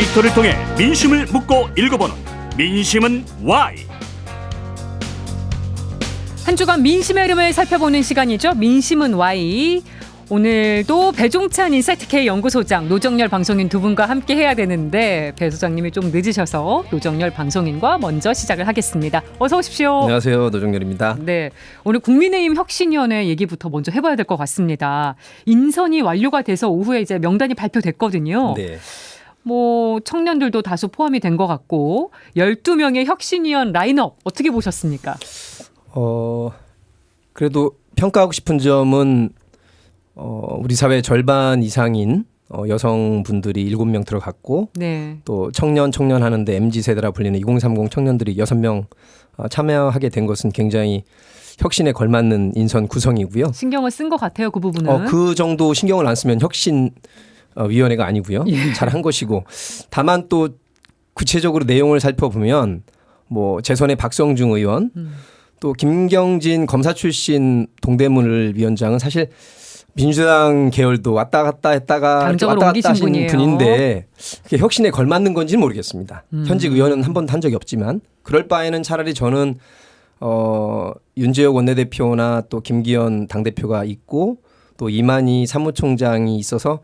빅토를 통해 민심을 묻고 읽어보는 민심은 Y. 한 주간 민심의 흐름을 살펴보는 시간이죠. 민심은 Y. 오늘도 배종찬 인사이트K 연구소장, 노정열 방송인 두 분과 함께 해야 되는데 배 소장님이 좀 늦으셔서 노정열 방송인과 먼저 시작을 하겠습니다. 어서 오십시오. 안녕하세요. 노정열입니다. 네, 오늘 국민의힘 혁신위원회 얘기부터 먼저 해봐야 될 것 같습니다. 인선이 완료가 돼서 오후에 이제 명단이 발표됐거든요. 네. 뭐 청년들도 다수 포함이 된 것 같고 12명의 혁신위원 라인업 어떻게 보셨습니까? 그래도 평가하고 싶은 점은 우리 사회 절반 이상인 여성분들이 7명 들어갔고 네. 또 청년 하는데 MZ세대라 불리는 2030 청년들이 6명 참여하게 된 것은 굉장히 혁신에 걸맞는 인선 구성이고요. 신경을 쓴 것 같아요, 그 부분은. 그 정도 신경을 안 쓰면 혁신 위원회가 아니고요. 예. 잘한 것이고 다만 또 구체적으로 내용을 살펴보면 뭐 재선의 박성중 의원 또 김경진 검사 출신 동대문을 위원장은 사실 민주당 계열도 왔다 갔다 했다가 당적으로 왔다 옮기신 갔다 하신 분이에요. 분인데 그게 혁신에 걸맞는 건지는 모르겠습니다. 현직 의원은 한 번도 한 적이 없지만 그럴 바에는 차라리 저는 윤재혁 원내대표나 또 김기현 당대표가 있고 또 이만희 사무총장이 있어서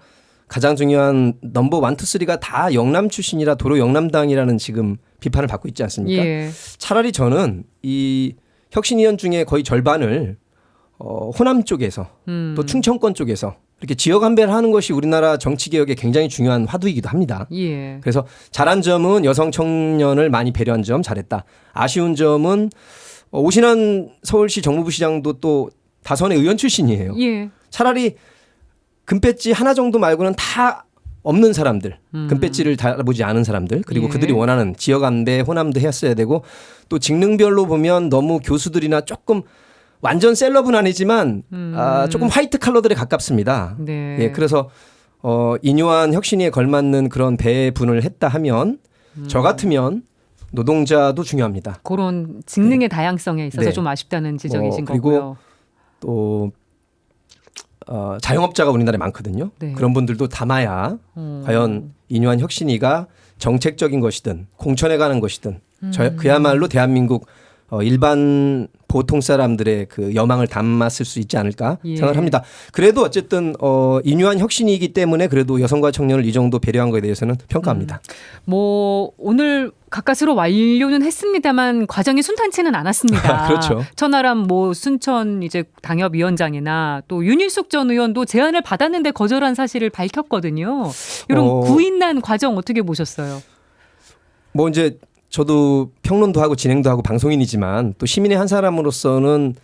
가장 중요한 넘버 1, 2, 3가 다 영남 출신이라 도로 영남당이라는 지금 비판을 받고 있지 않습니까? 예. 차라리 저는 이 혁신위원 중에 거의 절반을 호남 쪽에서 또 충청권 쪽에서 이렇게 지역 안배를 하는 것이 우리나라 정치 개혁에 굉장히 중요한 화두이기도 합니다. 예. 그래서 잘한 점은 여성 청년을 많이 배려한 점 잘했다. 아쉬운 점은 오신환 서울시 정무부시장도 또 다선의 의원 출신이에요. 예. 차라리 금배지 하나 정도 말고는 다 없는 사람들, 금배지를 달아보지 않은 사람들, 그리고 예. 그들이 원하는 지역 안배, 호남도 했어야 되고 또 직능별로 보면 너무 교수들이나 조금 완전 셀럽은 아니지만 조금 화이트 칼러들에 가깝습니다. 네. 예, 그래서 인요한 혁신위에 걸맞는 그런 배분을 했다 하면 저 같으면 노동자도 중요합니다. 그런 직능의 다양성에 있어서 네. 좀 아쉽다는 지적이신 그리고 거고요. 또 자영업자가 우리나라에 많거든요. 네. 그런 분들도 담아야 과연 인요한 혁신위가 정책적인 것이든 공천에 관한 것이든 그야말로 대한민국 일반 보통 사람들의 그 여망을 담았을 수 있지 않을까 예. 생각을 합니다. 그래도 어쨌든 인요한 혁신이기 때문에 그래도 여성과 청년을 이 정도 배려한 것에 대해서는 평가합니다. 뭐 오늘 가까스로 완료는 했습니다만 과정이 순탄치는 않았습니다. 그렇죠. 천하람 뭐 순천 이제 당협위원장이나 또 윤일숙 전 의원도 제안을 받았는데 거절한 사실을 밝혔거든요. 이런 구인난 과정 어떻게 보셨어요? 뭐 이제 저도 평론도 하고 진행도 하고 방송인이지만 또 시민의 한 사람으로서는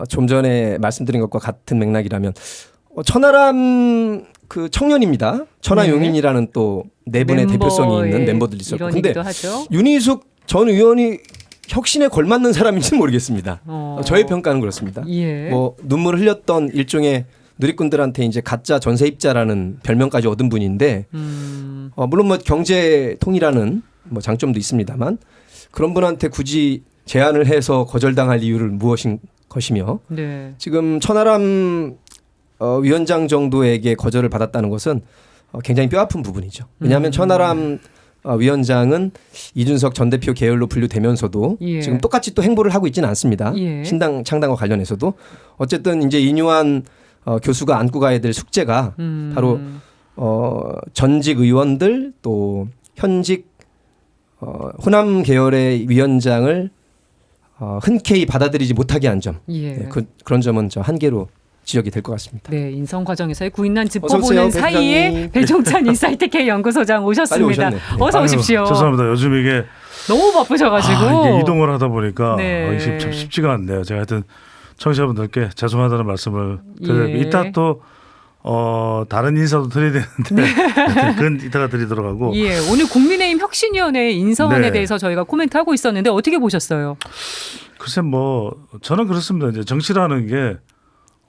좀 전에 말씀드린 것과 같은 맥락이라면 천하람 그 청년입니다. 천하용인이라는 또 네 분의 대표성이 있는 멤버들이 있었고 근데 윤희숙 전 의원이 혁신에 걸맞는 사람인지는 모르겠습니다. 저의 평가는 그렇습니다. 예. 뭐 눈물을 흘렸던 일종의 누리꾼들한테 이제 가짜 전세입자라는 별명까지 얻은 분인데 물론 뭐 경제통이라는 뭐 장점도 있습니다만 그런 분한테 굳이 제안을 해서 거절당할 이유를 무엇인 것이며 네. 지금 천하람 위원장 정도에게 거절을 받았다는 것은 굉장히 뼈아픈 부분이죠. 왜냐하면 천하람 위원장은 이준석 전 대표 계열로 분류되면서도 예. 지금 똑같이 또 행보를 하고 있지는 않습니다. 예. 신당 창당과 관련해서도 어쨌든 이제 인요한 교수가 안고 가야 될 숙제가 바로 전직 의원들 또 현직 호남 계열의 위원장을 흔쾌히 받아들이지 못하게 한 점. 예. 네, 그런 점은 저 한계로 지적이 될 것 같습니다. 네, 인선 과정에서의 구인난 어서 짚어보는 오세요, 사이에 배종찬 인사이트K 연구소장 오셨습니다. 네. 어서 오십시오. 죄송합니다. 요즘 이게 너무 바쁘셔가지고 이게 이동을 하다 보니까 네. 참 쉽지가 않네요. 제가 하여튼 청취자분들께 죄송하다는 말씀을 드려요. 예. 이따 또 다른 인사도 드려야 되는데 그건 이따가 드리도록 하고. 예, 오늘 국민의힘 혁신위원회 인선에 네. 대해서 저희가 코멘트하고 있었는데 어떻게 보셨어요? 글쎄 뭐 저는 그렇습니다. 이제 정치라는 게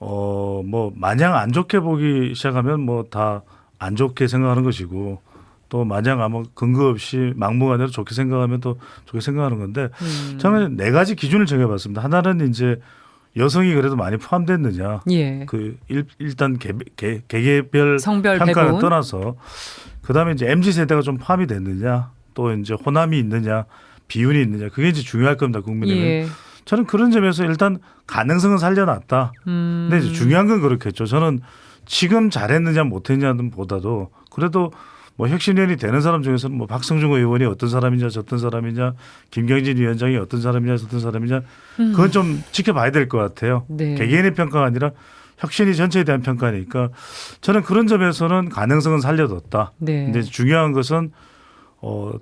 뭐 마냥 안 좋게 보기 시작하면 뭐 다 안 좋게 생각하는 것이고 또 마냥 아무 근거 없이 막무가내로 좋게 생각하면 또 좋게 생각하는 건데 저는 네 가지 기준을 정해봤습니다. 하나는 이제 여성이 그래도 많이 포함됐느냐. 예. 일단 개개별 성별 평가를 배분. 떠나서 그다음에 이제 MZ 세대가 좀 포함이 됐느냐, 또 이제 호남이 있느냐, 비윤이 있느냐, 그게 이제 중요할 겁니다. 국민의힘은. 예. 저는 그런 점에서 일단 가능성은 살려놨다. 근데 이제 중요한 건 그렇겠죠. 저는 지금 잘했느냐 못했느냐는 보다도 그래도 뭐 혁신위원이 되는 사람 중에서는 뭐 박성중 의원이 어떤 사람이냐 저떤 사람이냐 김경진 위원장이 어떤 사람이냐 저떤 사람이냐 그건 좀 지켜봐야 될 것 같아요. 네. 개개인의 평가가 아니라 혁신위 전체에 대한 평가니까 저는 그런 점에서는 가능성은 살려뒀다. 네. 근데 중요한 것은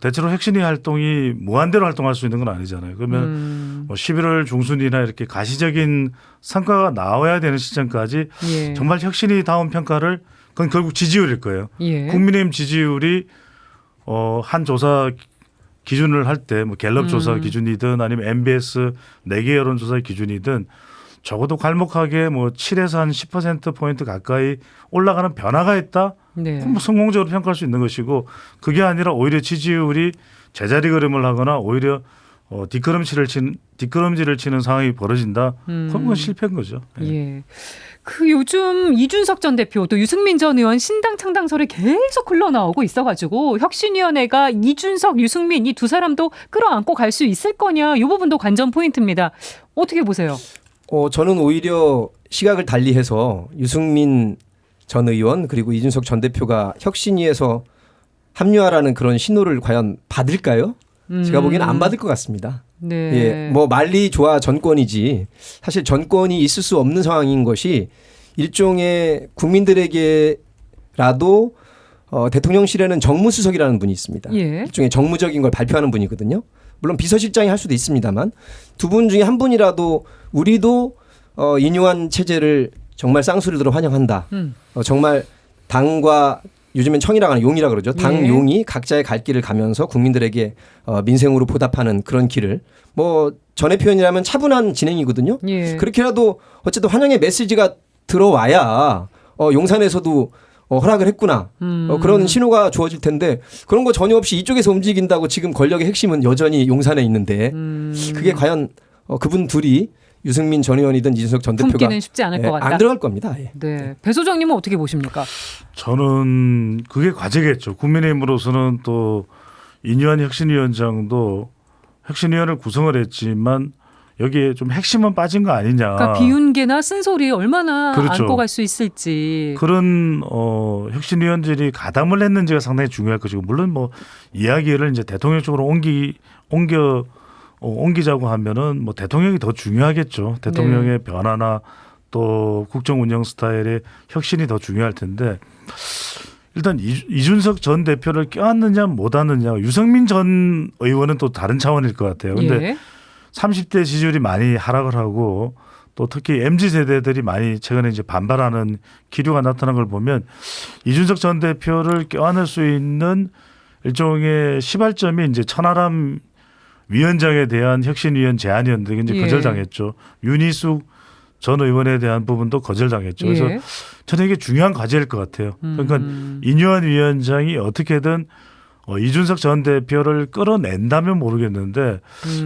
대체로 혁신위 활동이 무한대로 활동할 수 있는 건 아니잖아요. 그러면 뭐 11월 중순이나 이렇게 가시적인 성과가 나와야 되는 시점까지 예. 정말 혁신위 다운 평가를 그건 결국 지지율일 거예요. 예. 국민의힘 지지율이 한 조사 기준을 할 때 뭐 갤럽 조사 기준이든 아니면 MBS 4개 여론조사 기준이든 적어도 갈목하게 뭐 7에서 한 10% 가까이 올라가는 변화가 있다. 네. 그럼 뭐 성공적으로 평가할 수 있는 것이고 그게 아니라 오히려 지지율이 제자리 걸음을 하거나 오히려 뒷걸음질을 치는 상황이 벌어진다. 그럼 그건 실패인 거죠. 예. 그 요즘 이준석 전 대표 또 유승민 전 의원 신당 창당설이 계속 흘러나오고 있어가지고 혁신위원회가 이준석, 유승민 이 두 사람도 끌어안고 갈 수 있을 거냐 이 부분도 관전 포인트입니다. 어떻게 보세요? 저는 오히려 시각을 달리해서 유승민 전 의원 그리고 이준석 전 대표가 혁신위에서 합류하라는 그런 신호를 과연 받을까요? 제가 보기에는 안 받을 것 같습니다. 네. 예, 뭐 말리 좋아 전권이지 사실 전권이 있을 수 없는 상황인 것이 일종의 국민들에게라도 대통령실에는 정무수석이라는 분이 있습니다. 예. 일종의 정무적인 걸 발표하는 분이거든요. 물론 비서실장이 할 수도 있습니다만 두 분 중에 한 분이라도 우리도 인유한 체제를 정말 쌍수를 들어 환영한다. 정말 당과 요즘엔 청이라고 하는 용이라 그러죠. 당용이 각자의 갈 길을 가면서 국민들에게 민생으로 보답하는 그런 길을 뭐 전의 표현이라면 차분한 진행이거든요. 예. 그렇게라도 어쨌든 환영의 메시지가 들어와야 용산에서도 허락을 했구나. 그런 신호가 주어질 텐데 그런 거 전혀 없이 이쪽에서 움직인다고 지금 권력의 핵심은 여전히 용산에 있는데 그게 과연 그분 둘이 유승민 전 의원이든 이준석 전 대표가 품기는 쉽지 않을 것 같다. 안 들어갈 겁니다. 예. 네. 배 소장님은 어떻게 보십니까? 저는 그게 과제겠죠. 국민의힘으로서는 또 인유한 혁신위원장도 혁신위원을 구성을 했지만 여기에 좀 핵심은 빠진 거 아니냐. 그러니까 비운계나 쓴소리 얼마나 그렇죠. 안고 갈 수 있을지. 그런 혁신위원들이 가담을 했는지가 상당히 중요할 것이고 물론 뭐 이야기를 이제 대통령 쪽으로 옮기자고 하면은 뭐 대통령이 더 중요하겠죠. 대통령의 변화나 또 국정 운영 스타일의 혁신이 더 중요할 텐데 일단 이준석 전 대표를 껴안느냐 못 안느냐 유승민 전 의원은 또 다른 차원일 것 같아요. 근데 예. 30대 지지율이 많이 하락을 하고 또 특히 MZ 세대들이 많이 최근에 이제 반발하는 기류가 나타난 걸 보면 이준석 전 대표를 껴안을 수 있는 일종의 시발점이 이제 천하람 위원장에 대한 혁신위원 제안이었는데 이제 예. 거절당했죠. 윤희숙 전 의원에 대한 부분도 거절당했죠. 그래서 예. 저는 이게 중요한 과제일 것 같아요. 그러니까 인유한 위원장이 어떻게든 이준석 전 대표를 끌어낸다면 모르겠는데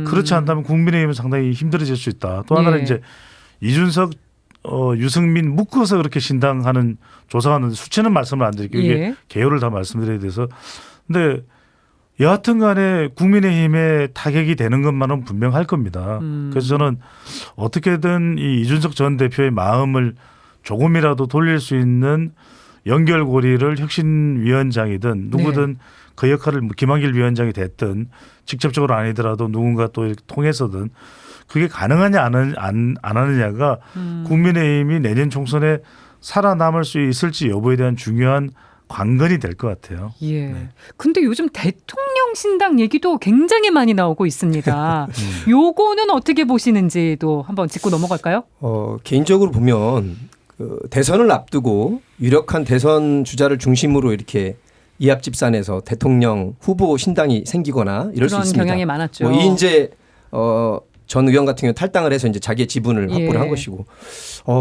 그렇지 않다면 국민의힘은 상당히 힘들어질 수 있다. 또 하나는 예. 이제 이준석 유승민 묶어서 그렇게 신당하는 조사하는 수치는 말씀을 안 드릴게요. 이게 예. 개요를 다 말씀드려야 돼서. 근데 여하튼 간에 국민의힘에 타격이 되는 것만은 분명할 겁니다. 그래서 저는 어떻게든 이 이준석 전 대표의 마음을 조금이라도 돌릴 수 있는 연결고리를 혁신위원장이든 누구든 그 역할을 김한길 위원장이 됐든 직접적으로 아니더라도 누군가 또 이렇게 통해서든 그게 가능하냐 안 하느냐가 국민의힘이 내년 총선에 살아남을 수 있을지 여부에 대한 중요한 관건이 될 것 같아요. 예. 네. 근데 요즘 대통령 신당 얘기도 굉장히 많이 나오고 있습니다. 요거는 어떻게 보시는지도 한번 짚고 넘어갈까요? 개인적으로 보면 그 대선을 앞두고 유력한 대선 주자를 중심으로 이렇게 이합집산해서 대통령 후보 신당이 생기거나 이럴 수 그런 있습니다. 경향이 많았죠. 뭐 이인재 전 의원 같은 경우 탈당을 해서 이제 자기의 지분을 확보를 예. 한 것이고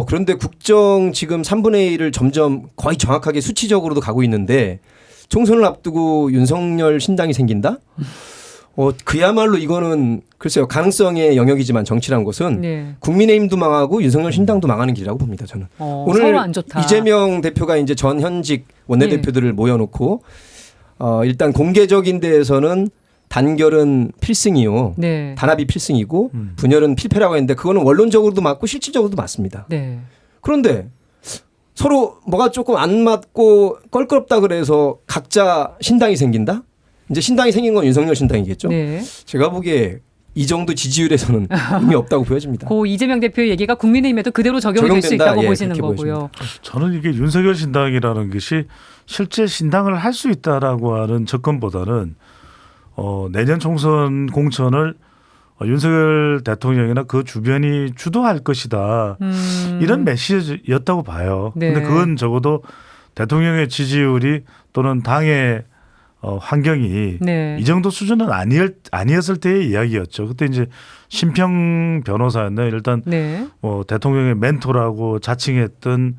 그런데 국정 지금 3분의 1을 점점 거의 정확하게 수치적으로도 가고 있는데 총선을 앞두고 윤석열 신당이 생긴다? 그야말로 이거는 글쎄요 가능성의 영역이지만 정치란 것은 네. 국민의힘도 망하고 윤석열 신당도 망하는 길이라고 봅니다. 저는 오늘 서로 안 좋다. 이재명 대표가 이제 전 현직 원내대표들을 모여놓고 일단 공개적인 데에서는 단결은 필승이요. 네. 단합이 필승이고 분열은 필패라고 했는데 그거는 원론적으로도 맞고 실질적으로도 맞습니다. 네. 그런데 서로 뭐가 조금 안 맞고 껄끄럽다 그래서 각자 신당이 생긴다? 이제 신당이 생긴 건 윤석열 신당이겠죠. 네. 제가 보기에 이 정도 지지율에서는 의미 없다고 보여집니다. 고 이재명 대표의 얘기가 국민의힘에도 그대로 적용이 될 수 적용된다. 있다고 예, 보시는 그렇게 거고요. 저는 이게 윤석열 신당이라는 것이 실제 신당을 할 수 있다라고 하는 접근보다는 내년 총선 공천을 윤석열 대통령이나 그 주변이 주도할 것이다. 이런 메시지였다고 봐요. 네. 그런데 그건 적어도 대통령의 지지율이 또는 당의 환경이 네. 이 정도 수준은 아니었을 때의 이야기였죠. 그때 이제 심평 변호사였나요? 일단 네. 대통령의 멘토라고 자칭했던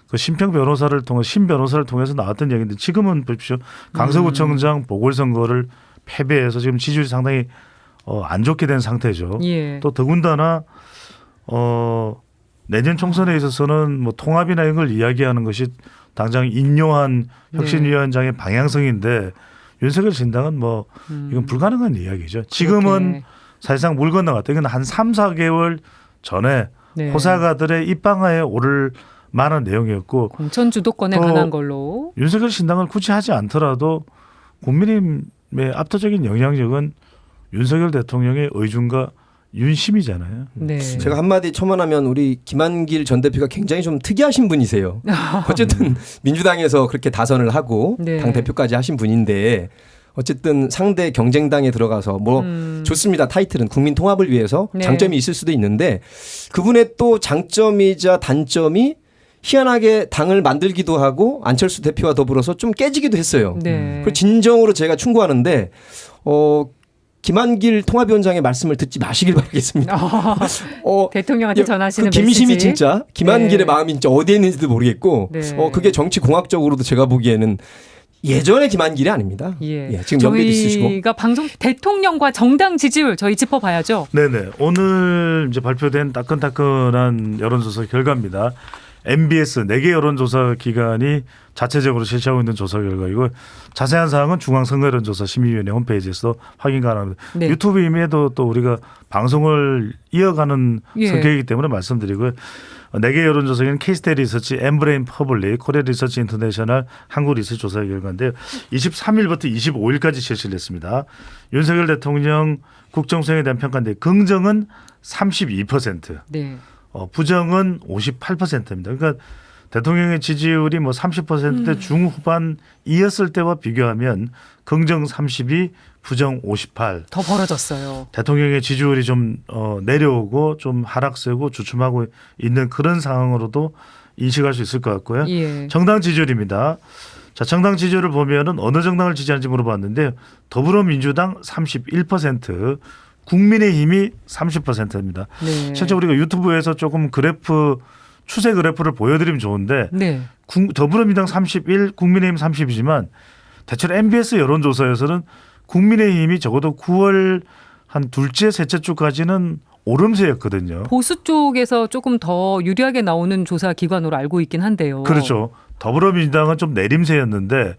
그 심평 변호사를 통해 신 변호사를 통해서 나왔던 얘기인데 지금은 보십시오. 강서구청장 보궐선거를 패배해서 지금 지지율이 상당히 안 좋게 된 상태죠. 예. 또 더군다나 내년 총선에 있어서는 뭐 통합이나 이런 걸 이야기하는 것이 당장 인요한 혁신위원장의 방향성인데 윤석열 신당은 뭐 이건 불가능한 이야기죠. 지금은 그렇게. 사실상 물 건너갔다. 이건 한 3, 4개월 전에 네. 호사가들의 입방아에 오를 만한 내용이었고 공천 주도권에 관한 걸로. 윤석열 신당을 굳이 하지 않더라도 국민의힘의 압도적인 영향력은 윤석열 대통령의 의중과 윤심이잖아요. 네. 제가 한마디 첨언하면 우리 김한길 전 대표가 굉장히 좀 특이하신 분이세요. 어쨌든 민주당에서 그렇게 다선을 하고 네. 당 대표까지 하신 분인데 어쨌든 상대 경쟁당에 들어가서 뭐 좋습니다. 타이틀은 국민 통합을 위해서 네. 장점이 있을 수도 있는데 그분의 또 장점이자 단점이 희한하게 당을 만들기도 하고 안철수 대표와 더불어서 좀 깨지기도 했어요. 네. 그 진정으로 제가 충고하는데 김한길 통합위원장의 말씀을 듣지 마시길 바라겠습니다. 대통령한테 전하시는 그 김심이 메시지. 진짜 김한길의 네. 마음이 진짜 어디에 있는지도 모르겠고 네. 그게 정치 공학적으로도 제가 보기에는 예전의 김한길이 아닙니다. 예. 지금 연배도 있으시고. 저희가 방송 대통령과 정당 지지율 저희 짚어봐야죠. 네네. 오늘 이제 발표된 따끈따끈한 여론조사 결과입니다. MBS 4개 여론조사 기관이 자체적으로 실시하고 있는 조사 결과이고 자세한 사항은 중앙선거여론조사 심의위원회 홈페이지에서 확인 가능합니다. 네. 유튜브 임에도 또 우리가 방송을 이어가는 예. 성격이기 때문에 말씀드리고요. 4개 여론조사기는 K스테이 리서치, 엠브레인 퍼블릭, 코리아 리서치 인터내셔널, 한국 리서치 조사 결과인데요. 23일부터 25일까지 실시를 했습니다. 윤석열 대통령 국정수행에 대한 평가인데 긍정은 32%. 네. 부정은 58%입니다. 그러니까 대통령의 지지율이 뭐 30%대 중후반이었을 때와 비교하면 긍정 32, 부정 58. 더 벌어졌어요. 대통령의 지지율이 좀 내려오고 좀 하락세고 주춤하고 있는 그런 상황으로도 인식할 수 있을 것 같고요. 예. 정당 지지율입니다. 자, 정당 지지율을 보면은 어느 정당을 지지하는지 물어봤는데요. 더불어민주당 31%, 국민의힘이 30%입니다. 네. 실제 우리가 유튜브에서 조금 그래프 추세 그래프를 보여드리면 좋은데 네. 더불어민주당 31, 국민의힘 30이지만 대체로 MBS 여론조사에서는 국민의힘이 적어도 9월 한 둘째, 셋째 주까지는 오름세였거든요. 보수 쪽에서 조금 더 유리하게 나오는 조사 기관으로 알고 있긴 한데요. 그렇죠. 더불어민주당은 좀 내림세였는데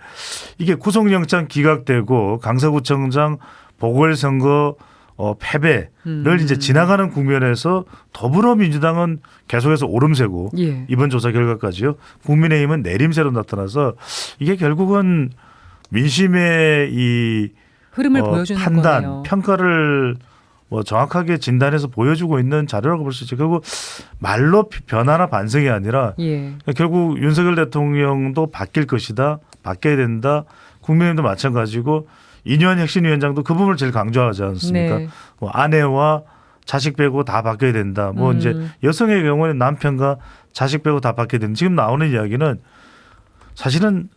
이게 구속영장 기각되고 강서구청장 보궐선거 패배를 이제 지나가는 국면에서 더불어민주당은 계속해서 오름세고 예. 이번 조사 결과까지요. 국민의힘은 내림세로 나타나서 이게 결국은 민심의 이 흐름을 보여주는 판단, 거네요. 평가를 뭐 정확하게 진단해서 보여주고 있는 자료라고 볼 수 있죠. 결국 말로 변화나 반성이 아니라 예. 결국 윤석열 대통령도 바뀔 것이다. 바뀌어야 된다. 국민의힘도 마찬가지고 인요한 혁신위원장도 그 부분을 제일 강조하지 않습니까? 네. 뭐 아내와 자식 빼고 다 바뀌어야 된다. 뭐 이제 여성의 경우에는 남편과 자식 빼고 다 바뀌어야 된다. 지금 나오는 이야기는 사실은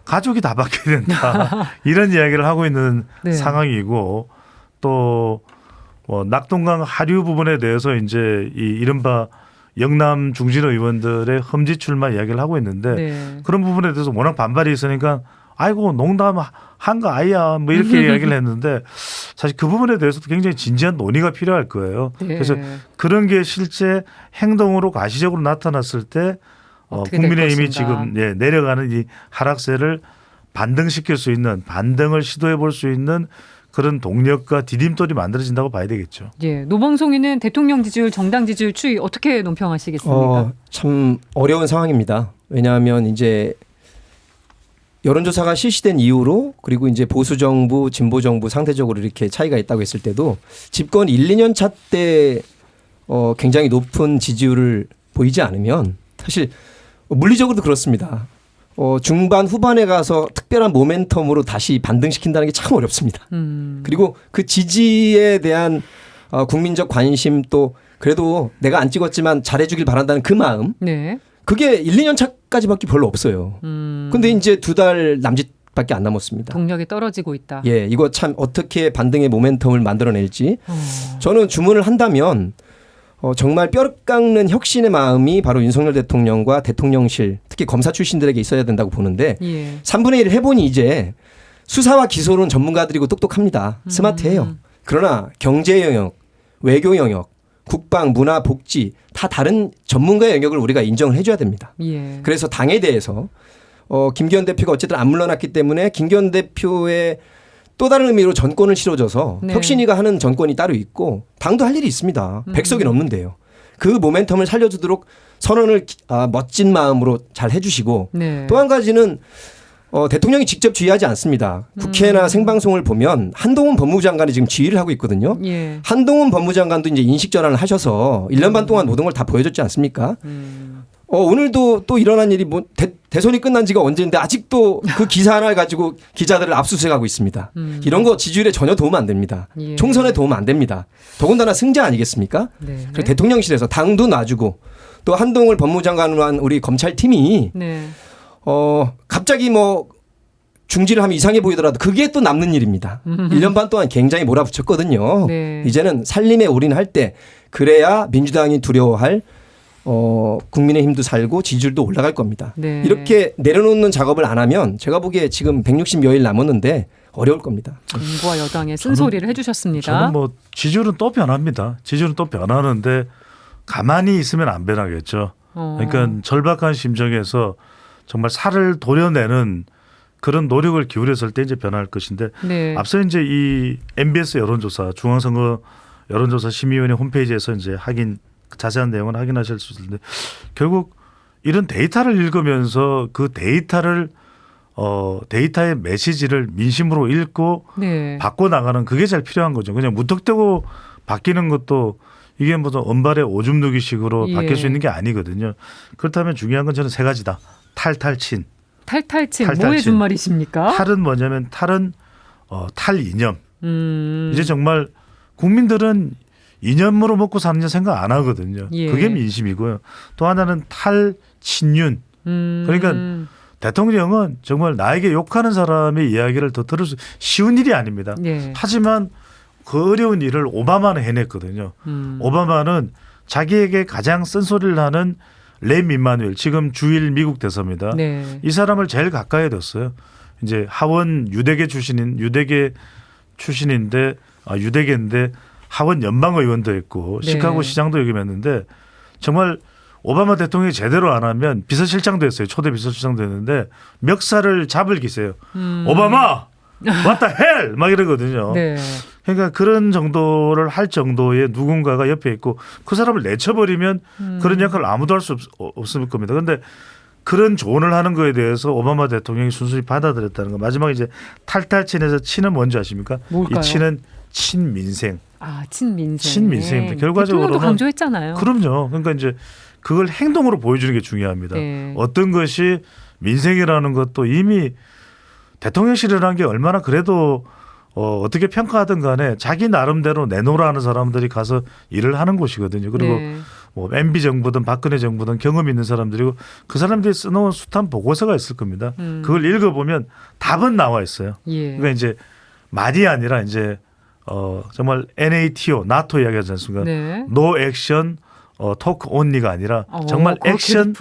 가족이 다 바뀌어야 된다. 이런 이야기를 하고 있는 네. 상황이고 또 뭐 낙동강 하류 부분에 대해서 이제 이 이른바 영남 중진 의원들의 험지 출마 이야기를 하고 있는데 네. 그런 부분에 대해서 워낙 반발이 있으니까 아이고 농담한 거 아니야 뭐 이렇게 이야기를 했는데 사실 그 부분에 대해서도 굉장히 진지한 논의가 필요할 거예요. 네. 그래서 그런 게 실제 행동으로 가시적으로 나타났을 때 어떻게 될 국민의힘이 것인가. 지금 내려가는 이 하락세를 반등시킬 수 있는 반등을 시도해 볼 수 있는 그런 동력과 디딤돌이 만들어진다고 봐야 되겠죠. 예, 노방송이는 대통령 지지율, 정당 지지율 추이 어떻게 논평하시겠습니까? 참 어려운 상황입니다. 왜냐하면 이제 여론조사가 실시된 이후로 그리고 이제 보수 정부, 진보 정부 상대적으로 이렇게 차이가 있다고 했을 때도 집권 1, 2년 차 때 굉장히 높은 지지율을 보이지 않으면 사실 물리적으로도 그렇습니다. 중반 후반에 가서 특별한 모멘텀으로 다시 반등시킨다는 게 참 어렵습니다. 그리고 그 지지에 대한 국민적 관심 또 그래도 내가 안 찍었지만 잘해주길 바란다는 그 마음 네. 그게 1, 2년 차까지밖에 별로 없어요. 근데 이제 2달 남짓밖에 안 남았습니다. 동력이 떨어지고 있다. 예, 이거 참 어떻게 반등의 모멘텀을 만들어낼지 저는 주문을 한다면 정말 뼈 깎는 혁신의 마음이 바로 윤석열 대통령과 대통령실 특히 검사 출신들에게 있어야 된다고 보는데 예. 3분의 1 해보니 이제 수사와 기소는 전문가들이고 똑똑합니다. 스마트해요. 그러나 경제 영역, 외교 영역, 국방, 문화, 복지 다 다른 전문가의 영역을 우리가 인정을 해줘야 됩니다. 예. 그래서 당에 대해서 김기현 대표가 어쨌든 안 물러났기 때문에 김기현 대표의 또 다른 의미로 전권을 실어줘서 네. 혁신이가 하는 전권이 따로 있고 당도 할 일이 있습니다. 100석이 넘는데요. 그 모멘텀을 살려주도록 선언을 멋진 마음으로 잘 해주시고 네. 또 한 가지는 대통령이 직접 지휘하지 않습니다. 국회나 생방송을 보면 한동훈 법무부 장관이 지금 지휘를 하고 있거든요. 예. 한동훈 법무장관도 이제 인식 전환을 하셔서 1년 반 동안 모든 걸 다 보여줬지 않습니까? 오늘도 또 일어난 일이 뭐 대선이 끝난 지가 언제인데 아직도 그 기사 하나를 가지고 기자들을 압수수색하고 있습니다. 이런 거 지지율에 전혀 도움 안 됩니다. 예. 총선에 도움 안 됩니다. 더군다나 승자 아니겠습니까? 네. 그리고 대통령실에서 당도 놔주고 또 한동훈 법무장관으로 한 우리 검찰팀이 네. 갑자기 뭐 중지를 하면 이상해 보이더라도 그게 또 남는 일입니다. 1년 반 동안 굉장히 몰아붙였거든요. 네. 이제는 살림에 올인할 때 그래야 민주당이 두려워할 국민의힘도 살고 지지율도 올라갈 겁니다. 네. 이렇게 내려놓는 작업을 안 하면 제가 보기에 지금 160여일 남았는데 어려울 겁니다. 정부와 여당의 쓴소리를 해주셨습니다. 저는 뭐 지지율은 또 변합니다. 지지율은 또 변하는데 가만히 있으면 안 변하겠죠. 그러니까 절박한 심정에서 정말 살을 도려내는 그런 노력을 기울였을 때 이제 변할 것인데 네. 앞서 이제 이 MBS 여론조사 중앙선거 여론조사 심의위원회 홈페이지에서 이제 자세한 내용은 확인하실 수 있는데 결국 이런 데이터를 읽으면서 그 데이터를 데이터의 메시지를 민심으로 읽고 네. 바꿔 나가는 그게 제일 필요한 거죠. 그냥 무턱대고 바뀌는 것도 이게 무슨 언발의 오줌 누기식으로 예. 바뀔 수 있는 게 아니거든요. 그렇다면 중요한 건 저는 세 가지다. 탈탈친. 탈탈친 탈탈친. 뭐의 준말이십니까? 탈은 뭐냐면 탈은 탈이념. 음. 이제 정말 국민들은 이념으로 먹고 사는 생각 안 하거든요. 예. 그게 민심이고요. 또 하나는 탈친윤. 그러니까 대통령은 정말 나에게 욕하는 사람의 이야기를 더 들을 수 쉬운 일이 아닙니다. 네. 하지만 그 어려운 일을 오바마는 해냈거든요. 오바마는 자기에게 가장 쓴소리를 하는 렘 이마누엘 지금 주일 미국 대사입니다. 네. 이 사람을 제일 가까이 뒀어요. 이제 하원 유대계 출신인데 유대계인데 하원 연방의원도 했고 네. 시카고 시장도 역임했는데 정말 오바마 대통령이 제대로 안 하면 비서실장도 했어요. 초대 비서실장도 했는데 멱살을 잡을 기세요. 오바마 왔다 헬 막 이러거든요. 네. 그러니까 그런 정도를 할 정도의 누군가가 옆에 있고 그 사람을 내쳐버리면 그런 역할을 아무도 할 수 없을 겁니다. 그런데 그런 조언을 하는 거에 대해서 오바마 대통령이 순순히 받아들였다는 거. 마지막에 이제 탈탈친에서 친은 뭔지 아십니까? 뭘까요? 이 친은 친민생. 친민생. 친민생입니다. 결과적으로는 대통령도 강조했잖아요. 그럼요. 그러니까 이제 그걸 행동으로 보여주는 게 중요합니다. 네. 어떤 것이 민생이라는 것도 이미 대통령실이라는 게 얼마나 그래도 어떻게 평가하든 간에 자기 나름대로 내놓으라 하는 사람들이 가서 일을 하는 곳이거든요. 그리고 네. 뭐 MB 정부든 박근혜 정부든 경험 있는 사람들이고 그 사람들이 써놓은 숱한 보고서가 있을 겁니다. 그걸 읽어보면 답은 나와 있어요. 예. 그러니까 이제 말이 아니라 이제 정말 NATO 이야기하지 않습니까? 네. No action, 토크 온리가 아니라 정말 액션을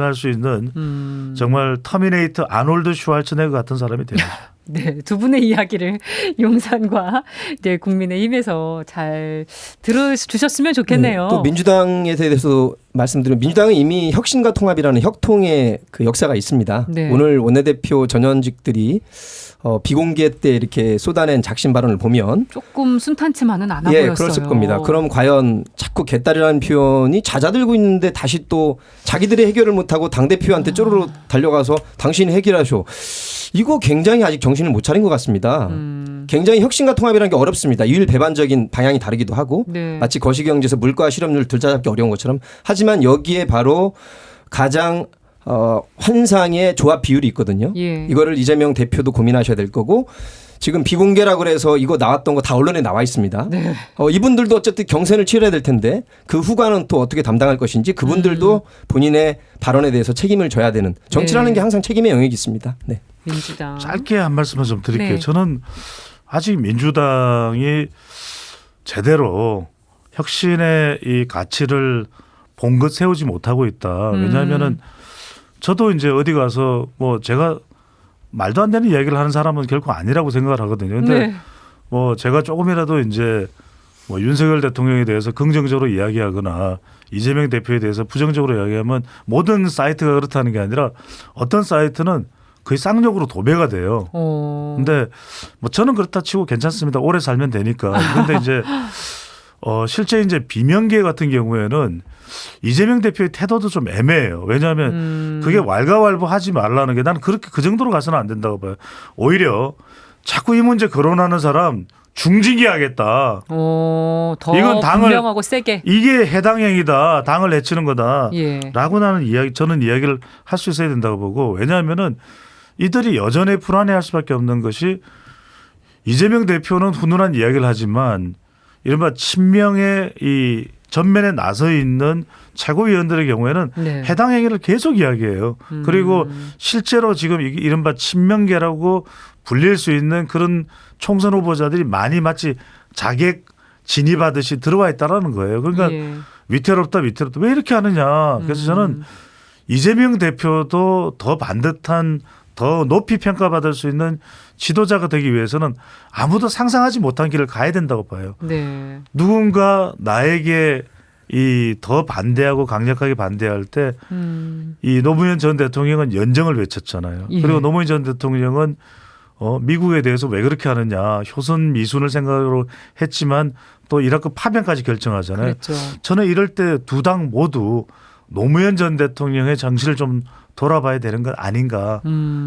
할 수 있는 정말 터미네이터 아놀드 슈왈츠네거 같은 사람이 되는 거죠. 네, 두 분의 이야기를 용산과 이제 국민의힘에서 잘 들어주셨으면 좋겠네요. 또 민주당에 대해서 말씀드리면 민주당은 이미 혁신과 통합이라는 혁통의 그 역사가 있습니다. 네. 오늘 원내대표 전현직들이 비공개 때 이렇게 쏟아낸 작심 발언을 보면 조금 순탄치만은 않아 보였어요. 그랬을 겁니다. 그럼 과연 자꾸 개딸이라는 표현이 잦아들고 있는데 다시 또 자기들이 해결을 못하고 당대표한테 쪼르르 달려가서 당신이 해결하셔. 이거 굉장히 아직 정신을 못 차린 것 같습니다. 굉장히 혁신과 통합이라는 게 어렵습니다. 유일배반적인 방향이 다르기도 하고 네. 마치 거시경제에서 물가와 실업률 둘 다 잡기 어려운 것처럼 하지만 여기에 바로 가장 환상의 조합 비율이 있거든요. 예. 이거를 이재명 대표도 고민하셔야 될 거고 지금 비공개라고 그래서 이거 나왔던 거 다 언론에 나와 있습니다. 네. 이분들도 어쨌든 경선을 치러야 될 텐데 그 후과는 또 어떻게 담당할 것인지 그분들도 본인의 발언에 대해서 책임을 져야 되는 정치라는 네. 게 항상 책임의 영역이 있습니다. 네. 민주당. 짧게 한 말씀만 좀 드릴게요. 네. 저는 아직 민주당이 제대로 혁신의 이 가치를 봉긋 세우지 못하고 있다. 왜냐하면은 저도 이제 어디 가서 뭐 제가 말도 안 되는 이야기를 하는 사람은 결코 아니라고 생각을 하거든요. 근데 네. 뭐 제가 조금이라도 이제 뭐 윤석열 대통령에 대해서 긍정적으로 이야기하거나 이재명 대표에 대해서 부정적으로 이야기하면 모든 사이트가 그렇다는 게 아니라 어떤 사이트는 거의 쌍욕으로 도배가 돼요. 근데 뭐 저는 그렇다 치고 괜찮습니다. 오래 살면 되니까. 그런데 이제 실제 이제 비명계 같은 경우에는 이재명 대표의 태도도 좀 애매해요. 왜냐하면 그게 왈가왈부하지 말라는 게 나는 그렇게 그 정도로 가서는 안 된다고 봐요. 오히려 자꾸 이 문제 거론하는 사람 중징계하겠다. 더 이건 당을 분명하고 세게. 이게 해당 행위다. 당을 해치는 거다. 예. 라고 저는 이야기를 할 수 있어야 된다고 보고 왜냐하면은 이들이 여전히 불안해할 수밖에 없는 것이 이재명 대표는 훈훈한 이야기를 하지만 이른바 친명의 이 전면에 나서 있는 최고위원들의 경우에는 네. 해당 행위를 계속 이야기해요. 그리고 실제로 지금 이른바 친명계라고 불릴 수 있는 그런 총선 후보자들이 많이 마치 자객 진입하듯이 들어와 있다라는 거예요. 그러니까 예. 위태롭다. 왜 이렇게 하느냐. 그래서 저는 이재명 대표도 더 반듯한 더 높이 평가받을 수 있는 지도자가 되기 위해서는 아무도 상상하지 못한 길을 가야 된다고 봐요. 네. 누군가 나에게 이 더 반대하고 강력하게 반대할 때 이 노무현 전 대통령은 연정을 외쳤잖아요. 예. 그리고 노무현 전 대통령은 미국에 대해서 왜 그렇게 하느냐 효선 미순을 생각으로 했지만 또 이라크 파병까지 결정하잖아요. 그랬죠. 저는 이럴 때 두 당 모두 노무현 전 대통령의 정신을 좀 돌아봐야 되는 건 아닌가.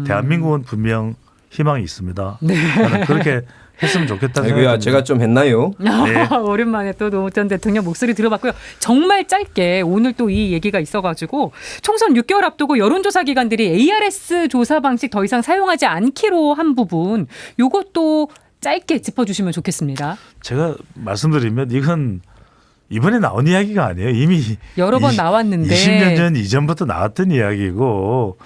대한민국은 분명 희망이 있습니다. 네. 저는 그렇게 했으면 좋겠다는 아이고야 생각입니다. 제가 좀 했나요? 네. 오랜만에 또 노 전 대통령 목소리 들어봤고요. 정말 짧게 오늘 또 이 얘기가 있어가지고 총선 6개월 앞두고 여론조사 기관들이 ARS 조사 방식 더 이상 사용하지 않기로 한 부분 이것도 짧게 짚어주시면 좋겠습니다. 제가 말씀드리면 이건 이번에 나온 이야기가 아니에요. 이미 여러 번 나왔는데 20년 전 이전부터 나왔던 이야기고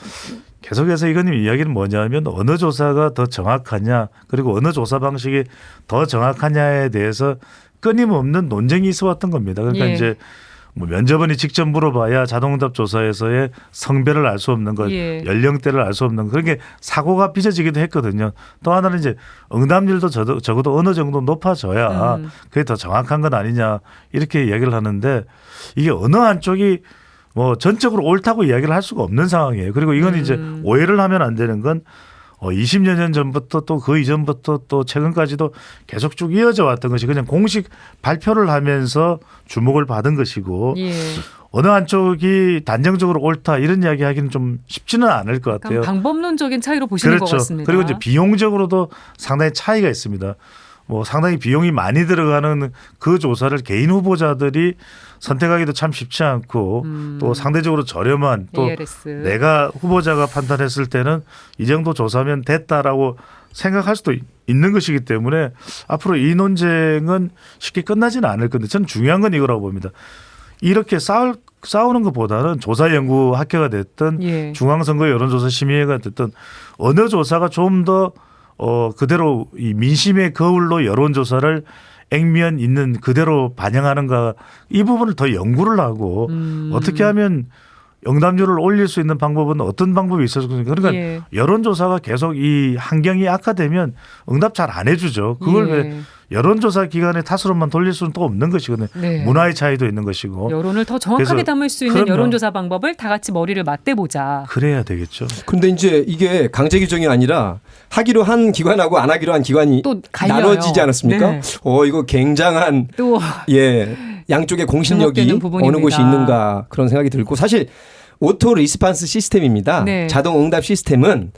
계속해서 이건 이야기는 뭐냐면 어느 조사가 더 정확하냐 그리고 어느 조사 방식이 더 정확하냐에 대해서 끊임없는 논쟁이 있어 왔던 겁니다. 그러니까 예. 이제 뭐 면접원이 직접 물어봐야 자동응답 조사에서의 성별을 알 수 없는 것, 예. 연령대를 알 수 없는 것, 그런 게 사고가 빚어지기도 했거든요. 또 하나는 이제 응답률도 적어도 어느 정도 높아져야 그게 더 정확한 건 아니냐 이렇게 이야기를 하는데 이게 어느 한쪽이 뭐 전적으로 옳다고 이야기를 할 수가 없는 상황이에요. 그리고 이건 이제 오해를 하면 안 되는 건 20여 년 전부터 또 그 이전부터 또 최근까지도 계속 쭉 이어져 왔던 것이 그냥 공식 발표를 하면서 주목을 받은 것이고 예. 어느 한쪽이 단정적으로 옳다 이런 이야기 하기는 좀 쉽지는 않을 것 같아요. 방법론적인 차이로 보시는 그렇죠. 것 같습니다. 그리고 이제 비용적으로도 상당히 차이가 있습니다. 뭐 상당히 비용이 많이 들어가는 그 조사를 개인 후보자들이 선택하기도 참 쉽지 않고 또 상대적으로 저렴한 또 ARS. 내가 후보자가 판단했을 때는 이 정도 조사면 됐다라고 생각할 수도 있는 것이기 때문에 앞으로 이 논쟁은 쉽게 끝나지는 않을 건데 저는 중요한 건 이거라고 봅니다. 이렇게 싸우는 것보다는 조사연구학회가 됐든 예. 중앙선거 여론조사 심의회가 됐든 어느 조사가 좀 더 그대로 이 민심의 거울로 여론조사를 액면 있는 그대로 반영하는가 이 부분을 더 연구를 하고 어떻게 하면 응답률을 올릴 수 있는 방법은 어떤 방법이 있었습니까? 그러니까 예. 여론조사가 계속 이 환경이 악화되면 응답 잘 안 해주죠. 그걸 예. 왜 여론조사 기관의 탓으로만 돌릴 수는 또 없는 것이거든요. 네. 문화의 차이도 있는 것이고. 여론을 더 정확하게 그래서 담을 수 있는 그럼요. 여론조사 방법을 다 같이 머리를 맞대보자. 그래야 되겠죠. 근데 이제 이게 강제 규정이 아니라 하기로 한 기관하고 안 하기로 한 기관이 또 갈려요. 나눠지지 않았습니까? 네. 이거 굉장한 또 양쪽의 공신력이 주목되는 어느 부분입니다. 곳이 있는가 그런 생각이 들고 사실 오토 리스판스 시스템입니다. 네. 자동 응답 시스템은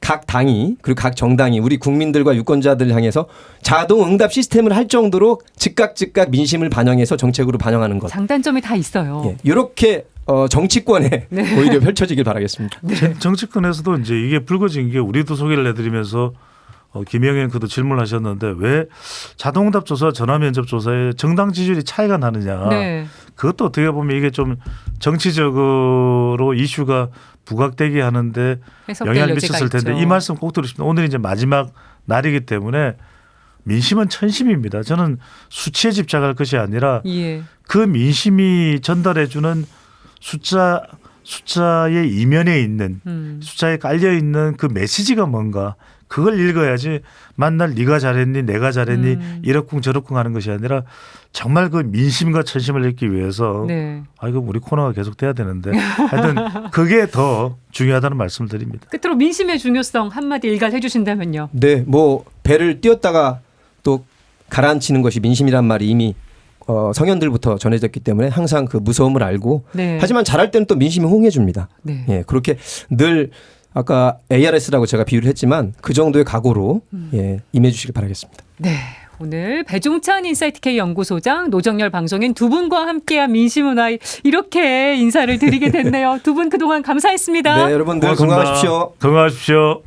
각 당이 그리고 각 정당이 우리 국민들과 유권자들을 향해서 자동 응답 시스템을 할 정도로 즉각 민심을 반영해서 정책으로 반영하는 것. 장단점이 다 있어요. 예, 이렇게 정치권에 네. 오히려 펼쳐지길 바라겠습니다. 정치권에서도 이제 이게 불거진 게 우리도 소개를 해드리면서 김영현 그도 질문하셨는데 왜 자동응답 조사, 전화면접 조사에 정당 지지율이 차이가 나느냐. 네. 그것도 어떻게 보면 이게 좀 정치적으로 이슈가 부각되게 하는데 해석될 영향을 여지가 미쳤을 텐데 있죠. 이 말씀 꼭 드리고 싶습니다. 오늘 이제 마지막 날이기 때문에 민심은 천심입니다. 저는 수치에 집착할 것이 아니라 예. 그 민심이 전달해주는 숫자의 이면에 있는 숫자에 깔려 있는 그 메시지가 뭔가 그걸 읽어야지 만날 네가 잘했니 내가 잘했니 이러쿵 저러쿵 하는 것이 아니라 정말 그 민심과 천심을 읽기 위해서 네. 이거 우리 코너가 계속 돼야 되는데 하여튼 그게 더 중요하다는 말씀을 드립니다. 끝으로 민심의 중요성 한마디 일갈해 주신다면요. 네, 뭐 배를 띄었다가 또 가라앉히는 것이 민심이란 말이 이미 성현들부터 전해졌기 때문에 항상 그 무서움을 알고 네. 하지만 잘할 때는 또 민심이 호응해 줍니다. 네. 예, 그렇게 늘 아까 ARS라고 제가 비유를 했지만 그 정도의 각오로 임해 주시길 바라겠습니다. 네. 오늘 배종찬 인사이트K 연구소장, 노정열 방송인 두 분과 함께한 민심은 와이 이렇게 인사를 드리게 됐네요. 두 분 그동안 감사했습니다. 네, 여러분들 고맙습니다. 건강하십시오. 건강하십시오.